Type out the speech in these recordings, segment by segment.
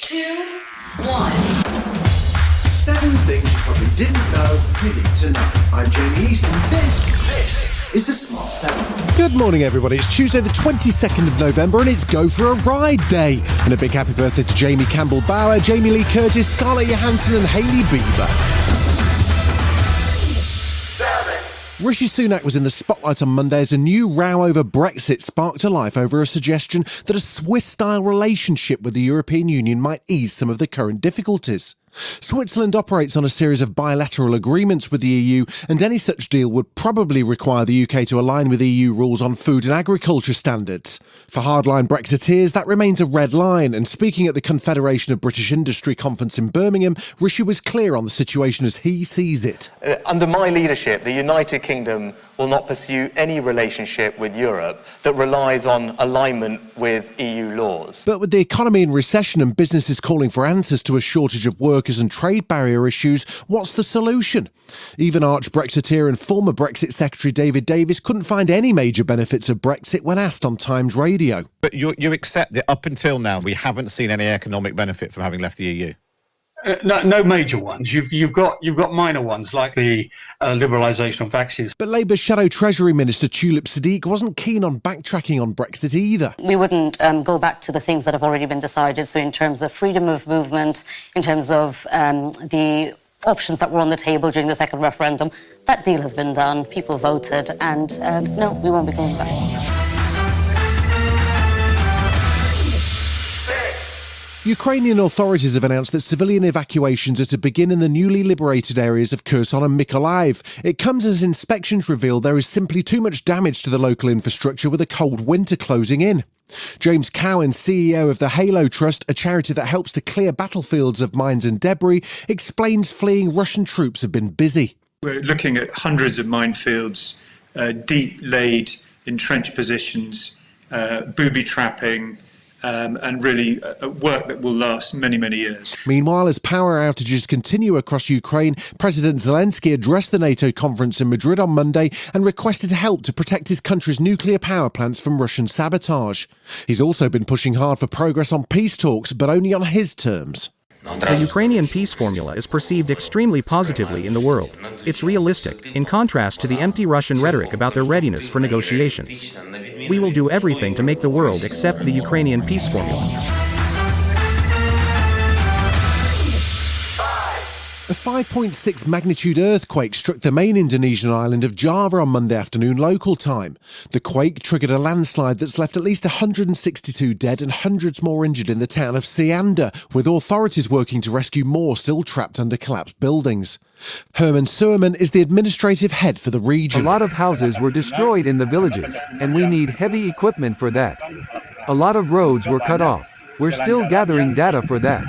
2, 1. 7 things you probably didn't know you need to know. I'm Jamie East, and this is the Smart 7. Good morning, everybody. It's Tuesday, the 22nd of November, and it's Go for a Ride Day. And a big happy birthday to Jamie Campbell-Bower, Jamie Lee Curtis, Scarlett Johansson, and Hailey Bieber. Rishi Sunak was in the spotlight on Monday as a new row over Brexit sparked to life over a suggestion that a Swiss-style relationship with the European Union might ease some of the current difficulties. Switzerland operates on a series of bilateral agreements with the EU, and any such deal would probably require the UK to align with EU rules on food and agriculture standards. For hardline Brexiteers, that remains a red line, and speaking at the Confederation of British Industry conference in Birmingham, Rishi was clear on the situation as he sees it. Under my leadership, the United Kingdom will not pursue any relationship with Europe that relies on alignment with EU laws. But with the economy in recession and businesses calling for answers to a shortage of workers and trade barrier issues, what's the solution? Even arch-Brexiteer and former Brexit Secretary David Davis couldn't find any major benefits of Brexit when asked on Times Radio. But you accept that up until now we haven't seen any economic benefit from having left the EU? No major ones. You've got minor ones like the liberalisation of vaccines. But Labour's Shadow Treasury Minister Tulip Siddiq wasn't keen on backtracking on Brexit either. We wouldn't go back to the things that have already been decided. So in terms of freedom of movement, in terms of the options that were on the table during the second referendum, that deal has been done. People voted, and no, we won't be going back. Ukrainian authorities have announced that civilian evacuations are to begin in the newly liberated areas of Kherson and Mykolaiv. It comes as inspections reveal there is simply too much damage to the local infrastructure with a cold winter closing in. James Cowan, CEO of the Halo Trust, a charity that helps to clear battlefields of mines and debris, explains fleeing Russian troops have been busy. We're looking at hundreds of minefields, deep laid entrenched positions, booby trapping, and really work that will last many, many years. Meanwhile, as power outages continue across Ukraine, President Zelensky addressed the NATO conference in Madrid on Monday and requested help to protect his country's nuclear power plants from Russian sabotage. He's also been pushing hard for progress on peace talks, but only on his terms. The Ukrainian peace formula is perceived extremely positively in the world. It's realistic, in contrast to the empty Russian rhetoric about their readiness for negotiations. We will do everything to make the world accept the Ukrainian peace formula. A 5.6 magnitude earthquake struck the main Indonesian island of Java on Monday afternoon local time. The quake triggered a landslide that's left at least 162 dead and hundreds more injured in the town of Cianda, with authorities working to rescue more still trapped under collapsed buildings. Herman Suerman is the administrative head for the region. A lot of houses were destroyed in the villages, and we need heavy equipment for that. A lot of roads were cut off. We're still gathering data for that.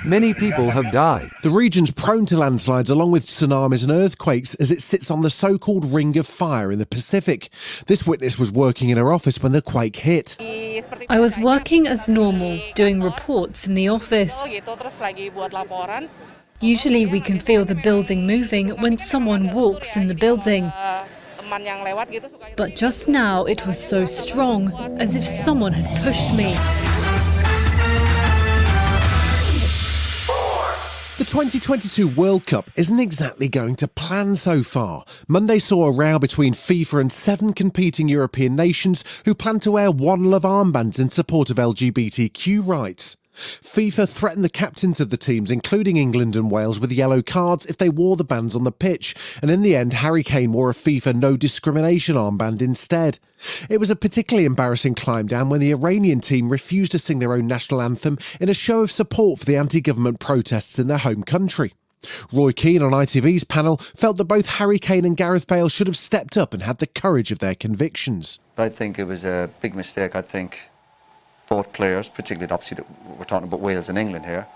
Many people have died. The region's prone to landslides along with tsunamis and earthquakes as it sits on the so-called Ring of Fire in the Pacific. This witness was working in her office when the quake hit. I was working as normal, doing reports in the office. Usually we can feel the building moving when someone walks in the building. But just now it was so strong, as if someone had pushed me. The 2022 World Cup isn't exactly going to plan so far. Monday saw a row between FIFA and 7 competing European nations who plan to wear One Love armbands in support of LGBTQ rights. FIFA threatened the captains of the teams, including England and Wales, with yellow cards if they wore the bands on the pitch, and in the end Harry Kane wore a FIFA no discrimination armband instead. It was a particularly embarrassing climb down when the Iranian team refused to sing their own national anthem in a show of support for the anti-government protests in their home country. Roy Keane on ITV's panel felt that both Harry Kane and Gareth Bale should have stepped up and had the courage of their convictions. I think it was a big mistake. I think both players, particularly obviously we're talking about Wales and England here,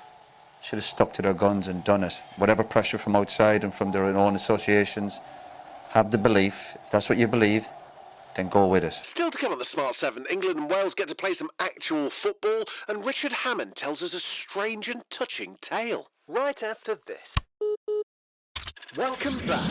should have stuck to their guns and done it. Whatever pressure from outside and from their own associations, have the belief. If that's what you believe, then go with it. Still to come on the Smart 7, England and Wales get to play some actual football, and Richard Hammond tells us a strange and touching tale. Right after this. Welcome back.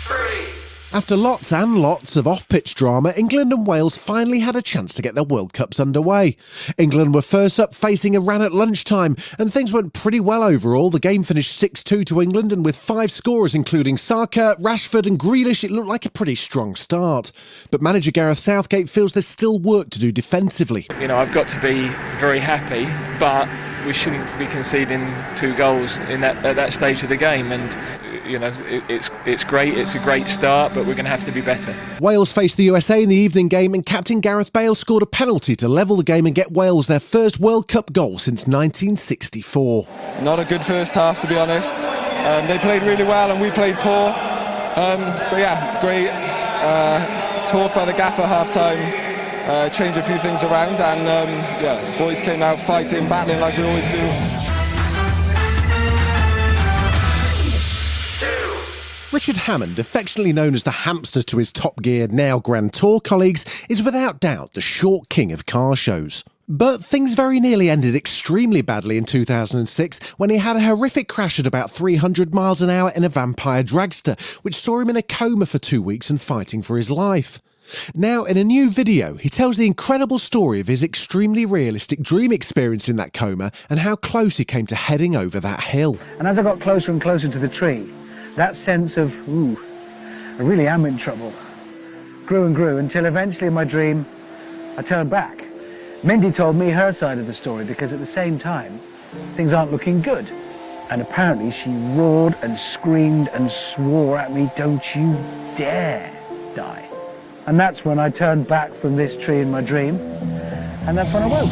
3, After lots and lots of off-pitch drama, England and Wales finally had a chance to get their World Cups underway. England were first up, facing Iran at lunchtime, and things went pretty well overall. The game finished 6-2 to England, and with 5 scorers including Saka, Rashford and Grealish, it looked like a pretty strong start. But manager Gareth Southgate feels there's still work to do defensively. You know, I've got to be very happy, but we shouldn't be conceding 2 goals at that stage of the game, and you know, it's great, it's a great start, but we're going to have to be better. Wales faced the USA in the evening game, and captain Gareth Bale scored a penalty to level the game and get Wales their first World Cup goal since 1964. Not a good first half, to be honest. They played really well and we played poor. But yeah, great talk by the gaffer half-time. Change a few things around, and yeah, boys came out fighting, battling like we always do. Richard Hammond, affectionately known as the hamster to his Top Gear now Grand Tour colleagues, is without doubt the short king of car shows. But things very nearly ended extremely badly in 2006 when he had a horrific crash at about 300 miles an hour in a vampire dragster, which saw him in a coma for 2 weeks and fighting for his life. Now, in a new video, he tells the incredible story of his extremely realistic dream experience in that coma and how close he came to heading over that hill. And as I got closer and closer to the tree, that sense of, ooh, I really am in trouble, grew and grew until eventually in my dream, I turned back. Mindy told me her side of the story because at the same time, things aren't looking good. And apparently she roared and screamed and swore at me, "Don't you dare die." And that's when I turned back from this tree in my dream, and that's when I woke.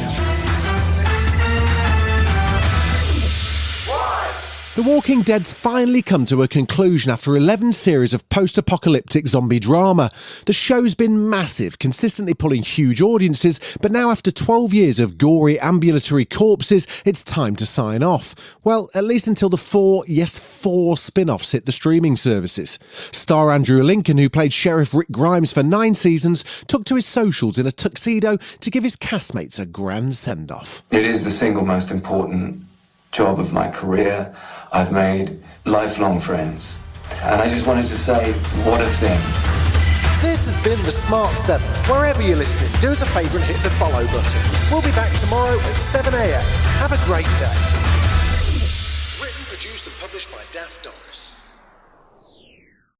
The Walking Dead's finally come to a conclusion after 11 series of post-apocalyptic zombie drama. The show's been massive, consistently pulling huge audiences, but now after 12 years of gory ambulatory corpses, it's time to sign off. Well, at least until the 4 spin-offs hit the streaming services. Star Andrew Lincoln, who played Sheriff Rick Grimes for 9 seasons, took to his socials in a tuxedo to give his castmates a grand send-off. It is the single most important job of my career. I've made lifelong friends. And I just wanted to say, what a thing. This has been The Smart 7. Wherever you're listening, do us a favour and hit the follow button. We'll be back tomorrow at 7 a.m. Have a great day. Written, produced and published by Daft Doris.